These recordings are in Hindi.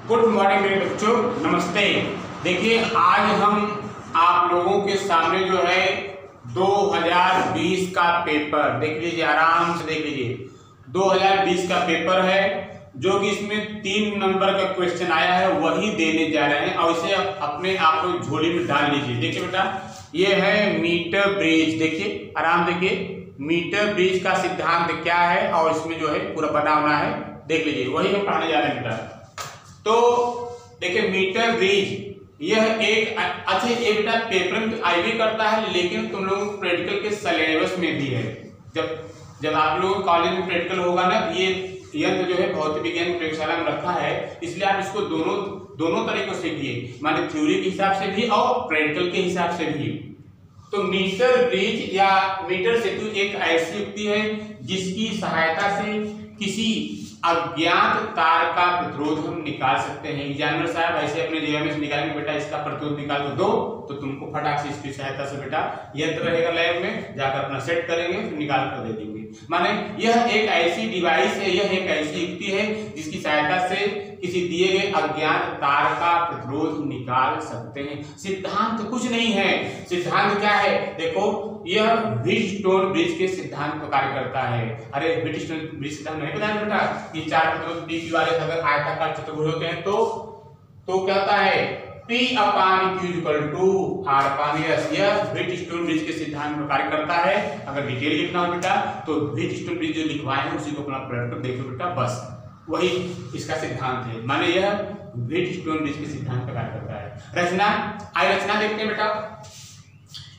गुड मॉर्निंग मेरे बच्चों, नमस्ते। देखिए आज हम आप लोगों के सामने जो है 2020 का पेपर देख लीजिए, आराम से देख लीजिए। 2020 का पेपर है जो कि इसमें 3 नंबर का क्वेश्चन आया है, वही देने जा रहे हैं और इसे अपने आप को झोली में डाल लीजिए। देखिए बेटा, ये है मीटर ब्रिज। देखिए आराम देखिए, मीटर ब्रिज का सिद्धांत क्या है और इसमें जो है पूरा बना हुआ है, देख लीजिए, वही हम पढ़ाने जा रहे हैं बेटा। तो देखिए मीटर ब्रिज यह एक अच्छा ये बेटा पेपर में आई भी करता है, लेकिन तुम लोगों को प्रैक्टिकल के सिलेबस में भी है। जब आप लोग कॉलेज में प्रैक्टिकल होगा ना, ये यंत्र जो है भौतिक विज्ञान प्रयोगशाला में रखा है, इसलिए आप इसको दोनों तरीकों से किए, माने थ्योरी के हिसाब से भी और प्रैक्टिकल के हिसाब से भी। तो मीटर ब्रिज या मीटर सेतु एक ऐसी युक्ति है जिसकी सहायता से किसी अज्ञात तार का प्रतिरोध हम निकाल सकते हैं। एग्जामिनर साहब ऐसे अपने जेब में से निकालेंगे, बेटा इसका प्रतिरोध निकाल दो तो तुमको फटाक से इसकी सहायता से बेटा यंत्र रहेगा लैब में, जाकर अपना सेट करेंगे, फिर निकाल कर दे देंगे। माने यह एक ऐसी डिवाइस है, यह एक ऐसी युक्ति है जिसकी सहायता से किसी दिए गए अज्ञात तार का प्रतिरोध निकाल सकते हैं। सिद्धांत कुछ नहीं है, सिद्धांत क्या है? देखो, यह व्हीटस्टोन ब्रिज के सिद्धांत पर कार्य करता है। अरे व्हीटस्टोन ब्रिज सिद्धांत नहीं पता है बेटा? ये 4 प्रतिरोध पी वाले अगर आयताकार चतुर्भुज होते हैं तो क्या होता है? P upon Q equal to R upon S। यह व्हीटस्टोन ब्रिज के सिद्धांत पर कार्य करता है। अगर डिटेल लिखना हो बेटा तो व्हीटस्टोन ब्रिज जो लिखवाए हैं उसी को अपना पढ़ कर देखो बेटा, बस वही इसका सिद्धांत है। माने यह व्हीटस्टोन ब्रिज के सिद्धांत पर कार्य करता है। रचना देखते हैं बेटा।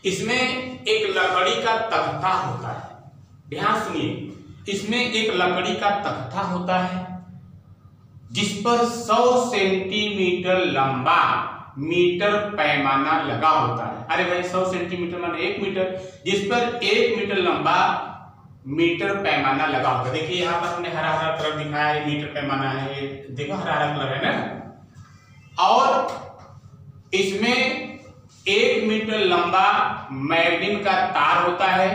इसमें एक लकड़ी का तख्ता होता है, ध्यान सुनिए, इसमें एक लकड़ी का तख्ता होता है जिस पर 100 सेंटीमीटर लंबा मीटर पैमाना लगा होता है। अरे भाई 100 सेंटीमीटर माने 1 मीटर, जिस पर 1 मीटर लंबा मीटर पैमाना लगा होता है। देखिए यहाँ पर हमने हरा हरा कलर दिखाया है, मीटर पैमाना है, ये देखो हरा हरा कलर है ना। और इसमें 1 मीटर लंबा मैग्नीन का तार होता है।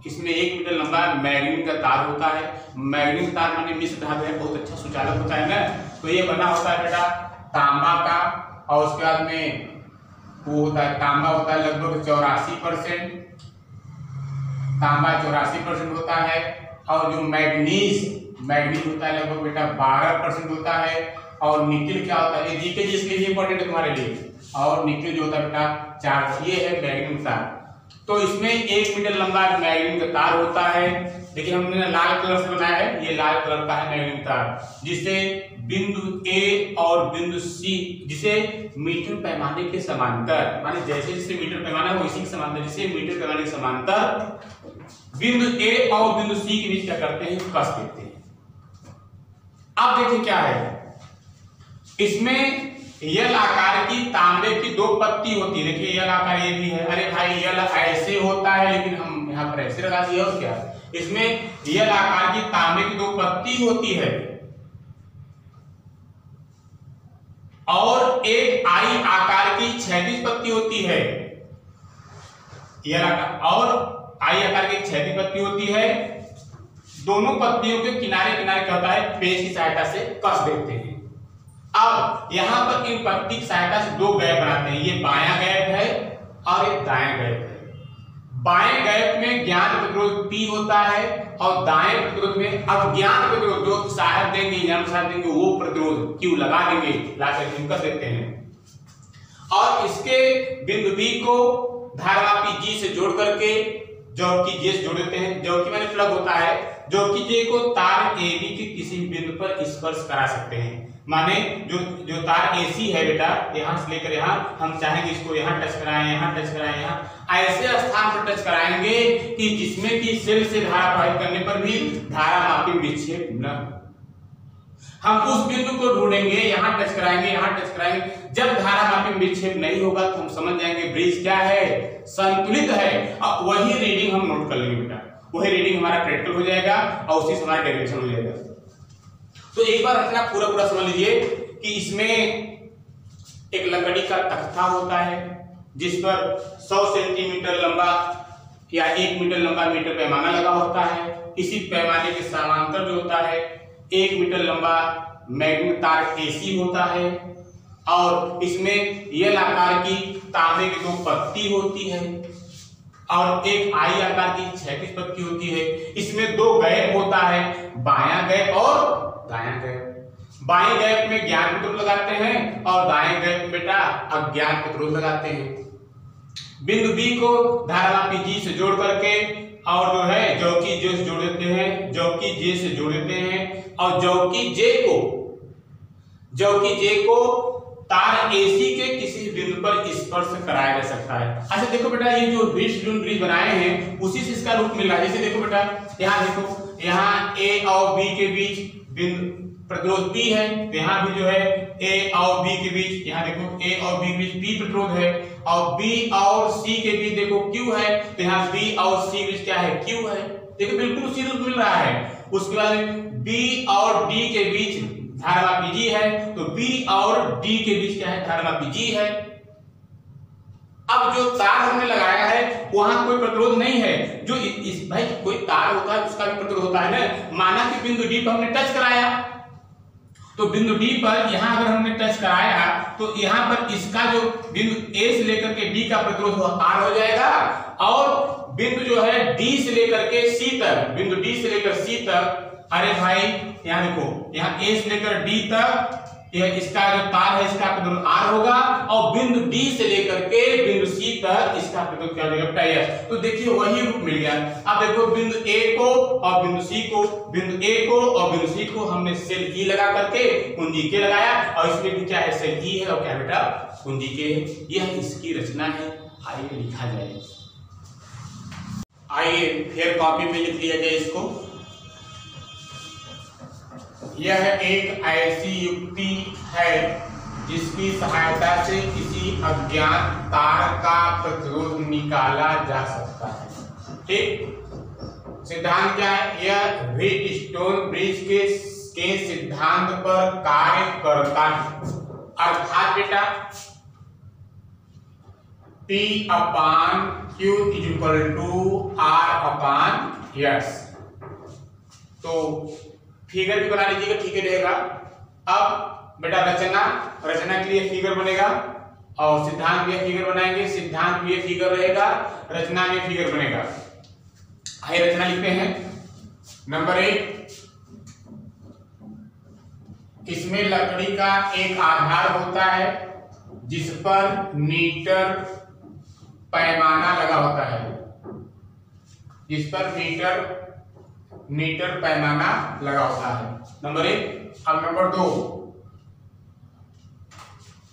इसमें 1 मीटर लंबा मैग्नीन का तार होता है। मैग्नीन तार माने मिश्र धातु है, बहुत अच्छा सुचालक होता है ना। तो ये बना होता है बेटा तांबा का, और उसके बाद में वो होता है तांबा होता है लगभग 84%, तांबा 84% होता है। और जो मैग्नीज होता है लगभग बेटा 12% होता है। और निकेल क्या होता है? ये जीके जिसके लिए इंपॉर्टेंट है तुम्हारे लिए। और निकेल जो होता है बेटा 4। ये है मैग्नीन तार। तो इसमें 1 मीटर लंबा मैग्नीन का तार होता है। देखिए हमने लाल कलर से बनाया है, ये लाल कलर का है मैग्नीन तार, जिसे बिंदु A और बिंदु C, जिसे मीटर पैमाने के समांतर, माने जैसे जैसे मीटर पैमाना है इसी के समांतर, जिसे मीटर पैमाने के समांतर बिंदु A और बिंदु C के बीच क्या करते हैं? कस देते हैं। अब देखिए क्या है, इसमें यल आकार की तांबे की 2 पत्ती होती है। देखिए यल आकार ये भी है। अरे भाई यल ऐसे होता है, लेकिन हम यहाँ पर ऐसे लगा दिए, और क्या? इसमें यल आकार की तांबे की 2 पत्ती होती है और एक आई आकार की क्षैतिज पत्ती होती है। यल आकार और आई आकार की क्षैतिज पत्ती होती है। दोनों पत्तियों के किनारे किनारे क्या होता है? पेच की सहायता से कस देते हैं। अब यहां पर इन पत्ती की सहायता से 2 गैप बनाते हैं। ये बायां गैप है और ये दायां गैप है। बाएं गैप में ज्ञात प्रतिरोध P होता है और दाएं प्रतिरोध में अज्ञात प्रतिरोध जो साहब देंगे वो प्रतिरोध Q लगा देंगे, लाकर हम कर देते हैं। और इसके बिंदु B को धारमापी G से जोड़ करके जौकी J से जोड़ देते हैं। जौकी माने प्लग होता है। जौकी J को तार AB के किसी बिंदु पर स्पर्श करा सकते हैं। माने जो तार AC है बेटा, यहां से लेकर यहां, हम चाहेंगे इसको यहां टच कराएं, यहां टच कराएं, यहां ऐसे स्थान पर टच कराएंगे कि जिसमें कि सेल से धारा प्रवाहित करने पर भी धारामापी विक्षेप न। हम उस बिंदु को ढूंढेंगे, यहां टच कराएंगे, यहां टच कराएंगे। जब धारामापी विक्षेप नहीं होगा तो हम समझ जाएंगे ब्रिज क्या है? संतुलित है। अब वही रीडिंग हम नोट कर लेंगे बेटा, वही रीडिंग हमारा प्रैक्टिकल हो जाएगा और उसी से हमारा डेरिवेशन हो जाएगा। तो एक बार रचना पूरा समझ लीजिए कि इसमें एक लकड़ी का तख्ता होता है जिस पर 100 सेंटीमीटर लंबा या 1 मीटर लंबा मीटर पैमाना लगा होता है। इसी पैमाने के समांतर जो होता है 1 मीटर लंबा मैग्नेटिक तार AC होता है और इसमें एल आकार की तांबे की 2 पत्ती होती है और एक आई आकार की 36 पत्ती होती है। इसमें 2 गैप होता है, बायां गैप और दायां गैप। बाएं गैप में ज्ञात प्रतिरोध लगाते हैं और दाएं गैप में बेटा अज्ञात प्रतिरोध लगाते हैं। बिंदु बी को धारावापी जी से जोड़ करके और जो है जौकी जे से जोड़ देते हैं, जौकी जे से जोड़ देते हैं और जौकी जे को तार AC के किसी बिंदु पर स्पर्श कराया जा सकता है। अच्छा देखो बेटा, ये जो ब्रिज बनाए हैं उसी से इसका रूप मिल रहा है। जैसे देखो बेटा, यहाँ देखो, यहाँ A और B के बीच बिंदु प्रतिरोध P है, तो यहाँ भी जो है A और B के बीच, यहाँ देखो A और B के बीच P प्रतिरोध है और B और C के बीच देखो Q है, तो यहाँ B और C के बीच क्या है, Q है। देखो बिल्कुल उसी रूप मिल रहा है। उसके बाद B और D के बीच धारावापी G है, तो B और D के बीच क्या है, धारावापी G है। अब जो तार हमने लगाया है वहां कोई प्रतिरोध नहीं है। जो इस भाई कोई तार होता है उसका भी प्रतिरोध होता है ना। माना कि बिंदु D पर हमने टच कराया, तो बिंदु D पर यहां अगर हमने टच कराया तो यहां पर इसका जो बिंदु A से लेकर के D का प्रतिरोध R हो जाएगा और बिंदु जो है D से लेकर के C तक, बिंदु D से लेकर C तक, अरे भाई यहाँ देखो, यहाँ A से लेकर D तक यह इसका जो तार है इसका प्रतिरोध R होगा और बिंदु D से लेकर के बिंदु C तक इसका प्रतिरोध क्या हो जाएगा, S। तो देखिए वही रूप मिल गया। अब देखो बिंदु A को और बिंदु C को, बिंदु A को और बिंदु C को हमने सेल E लगा करके कुंजी के लगाया और इसमें भी क्या है, सेल E है और क्या बेटा, कुंजी के है। यह इसकी रचना है। आइए लिखा जाए, आइए फिर कॉपी में लिख लिया जाए इसको। यह एक ऐसी युक्ति है जिसकी सहायता से किसी अज्ञात तार का प्रतिरोध निकाला जा सकता है। ठीक, सिद्धांत क्या है, यह व्हीटस्टोन ब्रिज के सिद्धांत पर कार्य करता है। अर्थात बेटा P/Q = R/S। तो फिगर भी बना लीजिएगा, ठीक है रहेगा। अब बेटा रचना के लिए फिगर बनेगा और सिद्धांत में फिगर बनाएंगे, सिद्धांत में फिगर रहेगा, रचना में फिगर बनेगा। आइए रचना लिखते हैं। नंबर 1, इसमें लकड़ी का एक आधार होता है जिस पर मीटर पैमाना लगा होता है, जिस पर मीटर पैमाना लगा होता है। नंबर 1। अब नंबर 2,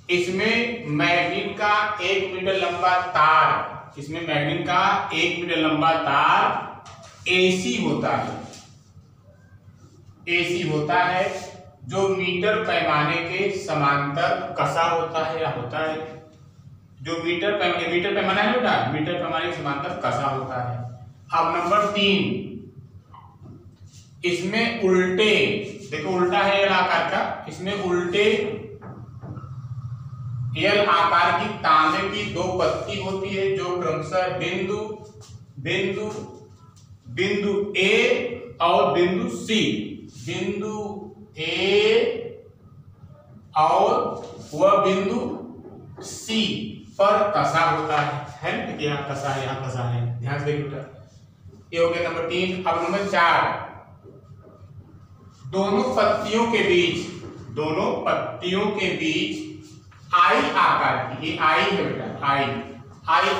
इसमें मैग्नीट का 1 मीटर लंबा तार, इसमें मैग्नीट का 1 मीटर लंबा तार AC होता है, AC होता है जो मीटर पैमाने के समांतर कसा होता है या होता है। जो मीटर पैमाना है बेटा, मीटर पैमाने के समांतर कसा होता है। अब नंबर 3, इसमें उल्टे, देखो उल्टा है एल आकार का, इसमें उल्टे एल आकार की तांबे की 2 पत्ती होती है जो क्रमशः बिंदु A और बिंदु C, बिंदु A और वह बिंदु C पर कसा होता है ना। यहाँ कसा है, यहाँ कसा है, ध्यान से देखो। ये हो गया नंबर 3। अब नंबर 4, दोनों पत्तियों के बीच आई आकार की, ये आई है बेटा, आई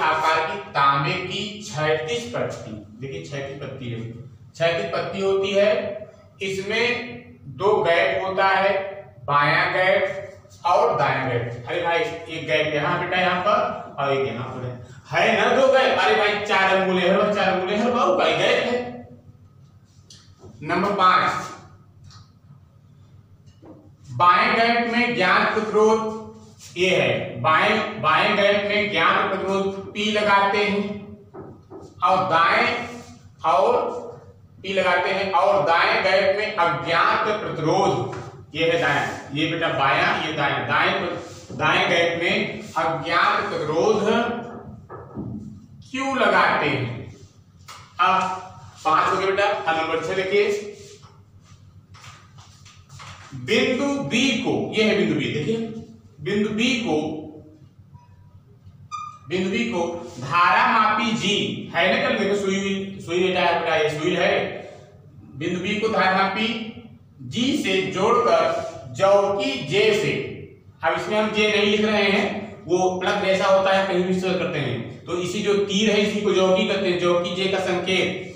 आकार की तांबे की 36 पत्ती, देखिए 36 पत्ती है, 36 पत्ती होती है। इसमें 2 गैप होता है, बायां गैप और दायां गैप। अरे भाई एक गैप यहाँ बेटा यहाँ पर और एक यहाँ पर है ना 2 गैप। अरे भाई 4 अंगुले है बाबू, कई गैप है। नंबर 5, बाएं गैप में ज्ञात प्रतिरोध ये है, बाएं गैप में ज्ञात प्रतिरोध P लगाते हैं और P लगाते हैं और दाएं गैप में अज्ञात प्रतिरोध ये है दायां, ये बेटा बायां, ये दाएं गैप में अज्ञात प्रतिरोध Q लगाते हैं। अब 5 हो गया बेटा। नंबर 6 देखिए, बिंदु बी को, ये है बिंदु बी, देखिए बिंदु बी को धारा मापी जी है ना, कल देखो सुई बेटा ये सुई है। बिंदु बी को धारा मापी जी से जोड़कर जौकी जे से, अब इसमें हम जे नहीं लिख रहे हैं, वो प्लग जैसा होता है कहीं भी सर्च करते हैं, तो इसी जो तीर है इसी को जौकी कहते हैं, जौकी जे का संकेत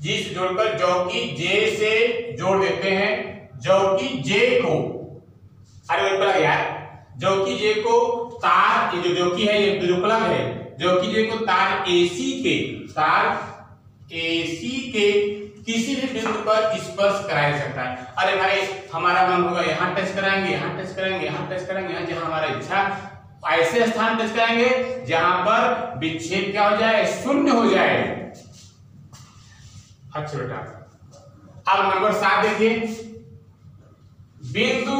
जी से जोड़कर जौकी जे से जोड़ देते हैं। जौकी जे को, अरे वही प्लग यार, जौकी जे को तार, ये जो जौकी है ये जो प्लग है, जौकी जे को तार एसी के किसी भी बिंदु पर स्पर्श कराया जा सकता है। अरे भाई हमारा मन होगा यहाँ टच कराएंगे, यहाँ टच कराएंगे, यहाँ टच कराएंगे, यहाँ जहां हमारा इच्छा, ऐसे स्थान टच कराएंगे जहां पर विक्षेप क्या हो जाए, शून्य हो जाए। अच्छा बेटा, अब नंबर 7 देखिए, बिंदु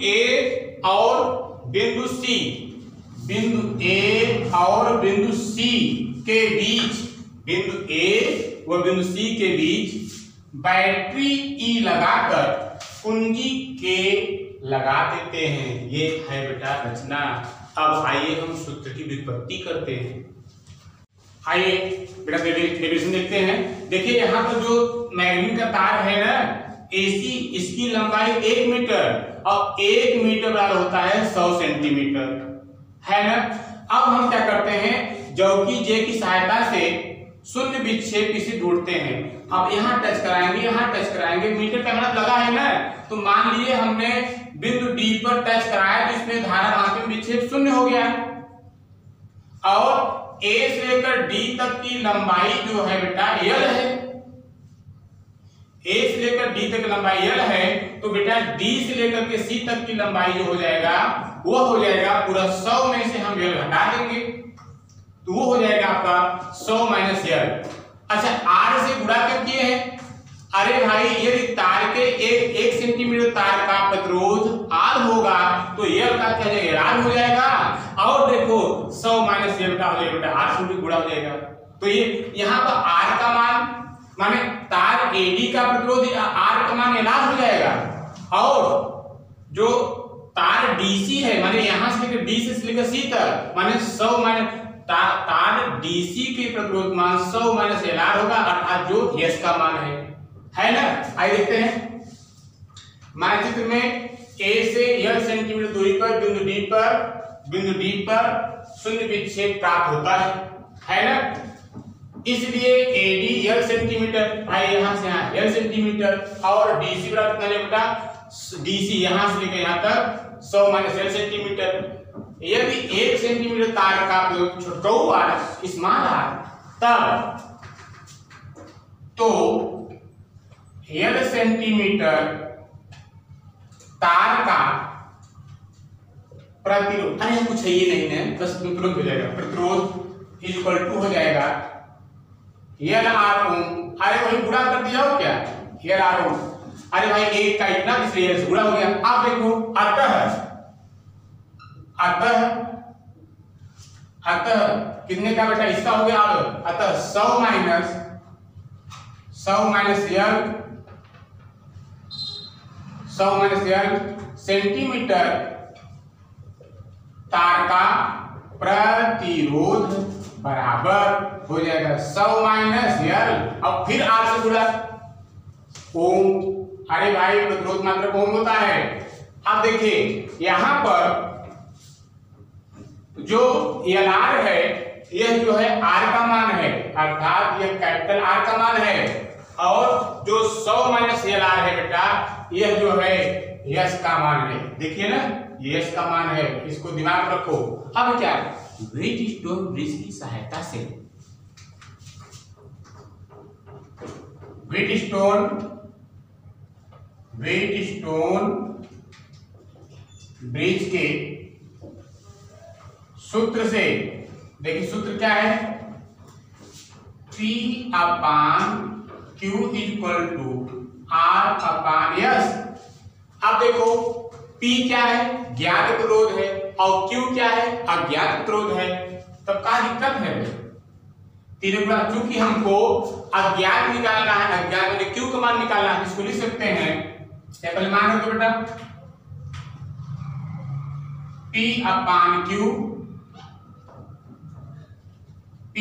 ए और बिंदु सी, बिंदु ए और बिंदु सी के बीच, बिंदु ए व बिंदु सी के बीच बैटरी ई लगाकर कुंजी के लगा देते हैं। ये है बेटा रचना। अब आइए हम सूत्र की व्युत्पत्ति करते हैं। आइए बेटा डेरिवेशन देखते हैं। देखिए यहाँ पर जो मैग्नेट का तार है ना एसी, इसकी लंबाई 1 मीटर और 1 मीटर बराबर होता है 100 सेंटीमीटर, है ना। अब हम क्या करते हैं, जौकी जे की सहायता से शून्य विक्षेप इसे ढूंढते हैं। अब यहाँ टच कराएंगे, यहाँ टच कराएंगे, मीटर का मतलब लगा है ना, तो मान लीजिए हमने बिंदु डी पर टच कराया तो इसमें धारा मापी विक्षेप शून्य हो गया, और ए से लेकर डी तक की लंबाई जो है बेटा एल है, ए से लेकर डी तक लंबाई एल है, तो बेटा डी से लेकर के सी तक की लंबाई जो हो जाएगा वो हो जाएगा पूरा 100 में से हम एल हटा देंगे तो वो हो जाएगा आपका 100 माइनस एल। अच्छा आर से गुणा कर किए हैं, अरे भाई यदि तार के एक सेंटीमीटर तार का प्रतिरोध आर होगा तो एल का क्या हो जाएगा, आर हो जाएगा, और देखो 100 माइनस एल का हो जाएगा बेटा आर से भी गुणा हो जाएगा। तो ये यहाँ पर आर का मान माने तार एडी का प्रतिरोध आर का मान एलआर हो जाएगा, और जो तार डीसी है माने यहाँ से लेकर डी से लेकर सी तक माने 100 माइनस तार डीसी के प्रतिरोध मान 100 माइनस एलआर होगा, अर्थात जो एस का मान है ना। आइए देखते हैं मानचित्र में ए से एल सेंटीमीटर दूरी पर बिंदु डी पर शून्य विक्षेप प्राप्त होता है ना। इसलिए एडी एल सेंटीमीटर, भाई यहां से यहां एल सेंटीमीटर, और डीसी बराबर कितना है बेटा, डीसी यहां से लेकर यहां तक 100 माइनस एल सेंटीमीटर। यदि 1 सेंटीमीटर तार का छोटा स्मॉल आर, तब तो एल सेंटीमीटर तार का प्रतिरोध, अरे कुछ है ये नहीं है, बस तुरंत हो जाएगा, प्रतिरोध इज इक्वल टू हो जाएगा एल आर ओम। अरे वही गुणा कर दिया हो क्या, एल आर ओम, अरे भाई एक का इतना इसलिए एल से गुणा हो गया। आप देखो अतः कितने का बेटा इसका हो गया, अब अतः 100 माइनस एल सेंटीमीटर तार का प्रतिरोध बराबर हो जाएगा 100 माइनस एल, अब फिर आर से गुणा ओम। अरे भाई प्रतिरोध मात्रक ओम होता है। अब देखिए यहां पर जो एल आर है यह जो है आर का मान है, अर्थात यह कैपिटल आर का मान है, और जो 100 माइनस एल आर है बेटा यह जो है यस का मान है। देखिए ना यस का मान है, इसको दिमाग में रखो। अब क्या व्हीटस्टोन ब्रिज की सहायता से व्हीटस्टोन ब्रिज के सूत्र से, देखिए सूत्र क्या है, P upon Q equal to R upon S। अब देखो P क्या है, ज्ञात प्रतिरोध है, और Q क्या है, अज्ञात प्रतिरोध है, तब क्या दिक्कत है, तीनों गुणा, चूंकि हमको अज्ञात निकालना है, अज्ञात में Q का मान निकालना है, इसको लिख सकते हैं क्या पहले मान रखो बेटा P upon Q, P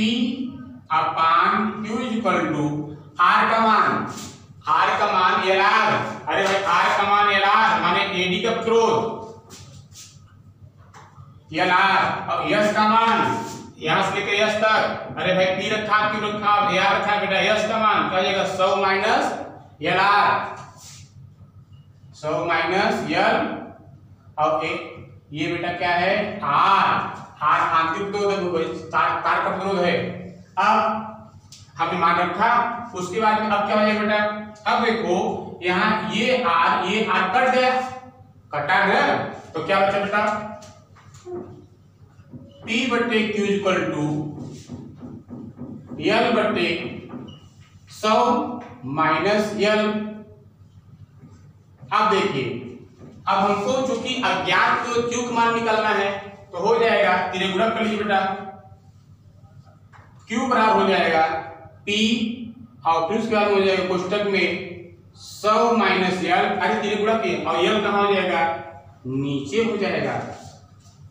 upon Q equal to R का मान LR। अरे भाई R का मान LR माने AD का प्रतिरोध LR, और यस का मान यहां से लेकर यस तक, अरे भाई P रखा Q रखा AR रखा बेटा, यस का मान क्या जाएगा 100 माइनस LR, 100 माइनस L, और ये बेटा क्या है R आंतरिक प्रतिरोध तार का प्रतिरोध है। अब हमने मान रखा, उसके बाद में अब क्या हो जाएगा बेटा, अब देखो यहाँ ये R कट गया, कटा गया तो क्या बचा बेटा P बटे Q इक्वल टू L बटे 100 माइनस L। अब देखिए अब हमको चूंकि अज्ञात को Q का मान निकालना है तो हो जाएगा, तीन गुणा कर लीजिए बेटा, Q बराबर हो जाएगा P और फिर उसके बाद हो जाएगा कोष्टक में 100 माइनस L, अरे तीन गुणा किए और L कहाँ हो जाएगा नीचे हो जाएगा।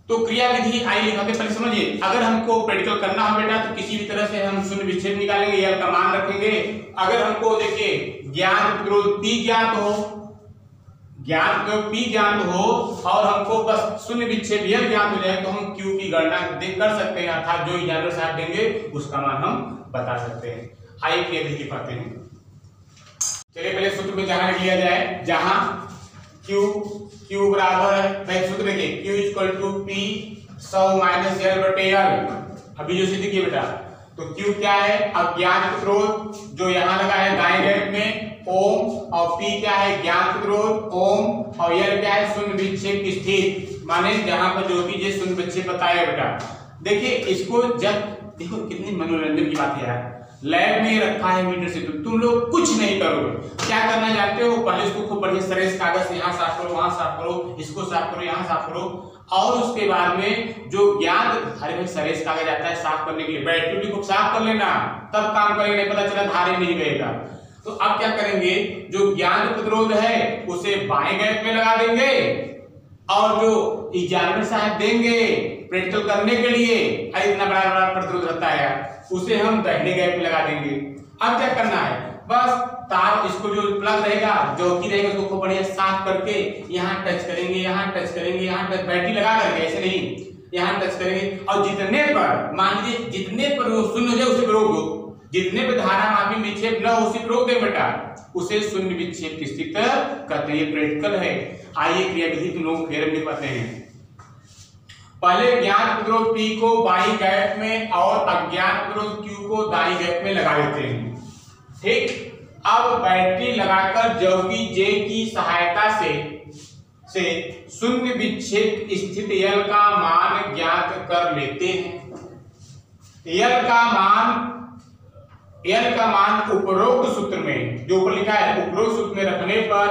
तो क्रिया विधि आई लिखाते पहले समझिए, अगर हमको प्रैक्टिकल करना हो बेटा तो किसी भी तरह से हम शून्य विच्छेद निकालेंगे या का मान रखेंगे। अगर हमको देखिए ज्ञात प्रतिरोध P ज्ञात हो, P ज्ञात हो और हमको बस शून्य विच्छेद यह ज्ञात हो जाए तो हम Q की गणना कर सकते हैं, अर्थात जो जानवर साहब देंगे उसका मान हम बता सकते हैं। आइए क्रिया विधि पढ़ते हैं। चलिए पहले सूत्र में जहां लिया जाए, जहां Q बराबर है सूत्र देखिए Q equal to P 100 minus L बटे L। अभी जो सिद्ध किया बेटा तो Q क्या है अज्ञात प्रतिरोध जो यहाँ लगा है दाएं गैप में ओम, और P क्या है ज्ञात प्रतिरोध ओम, और L क्या है शून्य विक्षेप की स्थिति माने जहां पर ज्योति जी शून्य विक्षेप बताया बेटा। देखिए इसको जब देखो कितनी मनोरंजन की बात है, लैब में रखा है मीटर से, तो तुम लोग कुछ नहीं करोगे, क्या करना जानते हो, पहले इसको खूब बढ़िया सरेस कागज से यहाँ साफ करो, वहां साफ करो, इसको साफ करो, यहाँ साफ करो, और उसके बाद में जो ज्ञात अरे भाई सरेस कागज आता है साफ करने के लिए, बैटरी को साफ कर लेना तब काम करेंगे, नहीं पता चला धारे नहीं बहेगा। तो अब क्या करेंगे, जो ज्ञात प्रतिरोध है उसे बाएं गैप में लगा देंगे, और जो एग्जामिनर साहब देंगे प्रैक्टिकल करने के लिए इतना बड़ा प्रतिरोध रहता है उसे हम दाहिने गैप में लगा देंगे। अब क्या करना है, बस तार इसको जो प्लग रहेगा चौकी रहेगा उसको खूब बढ़िया साफ करके यहाँ टच करेंगे, यहाँ टच करेंगे, यहाँ टच बैटरी लगा करके ऐसे नहीं, यहाँ टच करेंगे, और जितने पर मान लीजिए जितने पर वो शून्य हो जाए उसे रोक दो, जितने पर धारा मापी विक्षेप न उसे रोक दे बेटा, उसे शून्य विक्षेप की स्थिति कहते हैं। प्रैक्टिकल है। आइए क्रिया विधि तुम लोग फेर में पढ़ते हैं। पहले ज्ञात प्रतिरोध P को बाईं गैप में और अज्ञात प्रतिरोध Q को दाईं गैप में लगा देते हैं, ठीक। अब बैटरी लगाकर ज्योति J की सहायता से शून्य विक्षेप स्थिति L का मान ज्ञात कर लेते हैं। L का मान उपरोक्त सूत्र में जो ऊपर लिखा है उपरोक्त सूत्र में रखने पर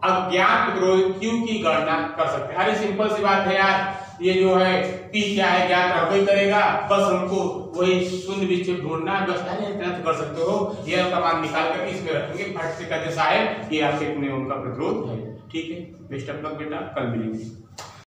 अज्ञात प्रतिरोध Q की गणना कर सकते हैं। अरे सिंपल सी बात है यार, ये जो है P क्या है ज्ञात रहबे करेगा, बस हमको वही शून्य विक्षेप ढूंढना है, बस इतना तो कर सकते हो। L का मान निकाल कर इसमें रखेंगे, फट से कहते साहब ये आपके अपने ओम का प्रतिरोध है, ठीक है। बेस्ट ऑफ लक बेटा, कल मिलेंगे।